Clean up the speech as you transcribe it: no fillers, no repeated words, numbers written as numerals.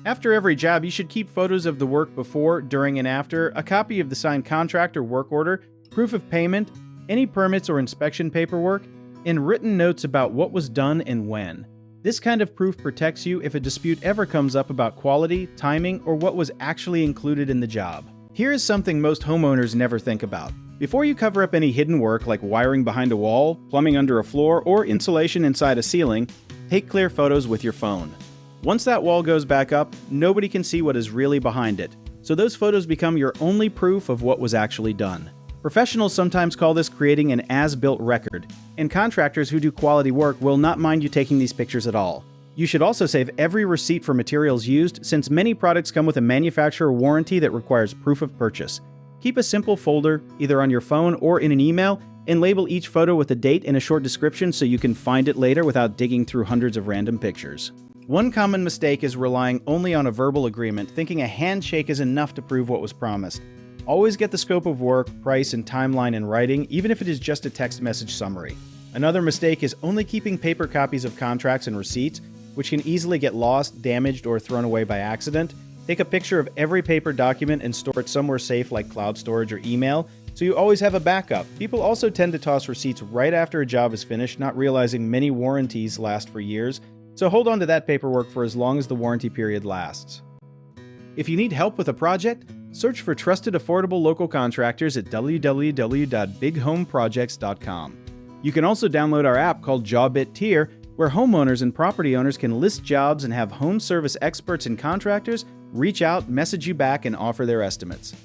After every job, you should keep photos of the work before, during, and after, a copy of the signed contract or work order, proof of payment, any permits or inspection paperwork, and written notes about what was done and when. This kind of proof protects you if a dispute ever comes up about quality, timing, or what was actually included in the job. Here is something most homeowners never think about. Before you cover up any hidden work like wiring behind a wall, plumbing under a floor, or insulation inside a ceiling, take clear photos with your phone. Once that wall goes back up, nobody can see what is really behind it, so those photos become your only proof of what was actually done. Professionals sometimes call this creating an as-built record, and contractors who do quality work will not mind you taking these pictures at all. You should also save every receipt for materials used, since many products come with a manufacturer warranty that requires proof of purchase. Keep a simple folder, either on your phone or in an email, and label each photo with a date and a short description so you can find it later without digging through hundreds of random pictures. One common mistake is relying only on a verbal agreement, thinking a handshake is enough to prove what was promised. Always get the scope of work, price, and timeline in writing, even if it is just a text message summary. Another mistake is only keeping paper copies of contracts and receipts, which can easily get lost, damaged, or thrown away by accident. Take a picture of every paper document and store it somewhere safe like cloud storage or email, so you always have a backup. People also tend to toss receipts right after a job is finished, not realizing many warranties last for years, so hold on to that paperwork for as long as the warranty period lasts. If you need help with a project, search for trusted, affordable local contractors at www.bighomeprojects.com. You can also download our app called JobIt Tier, where homeowners and property owners can list jobs and have home service experts and contractors reach out, message you back, and offer their estimates.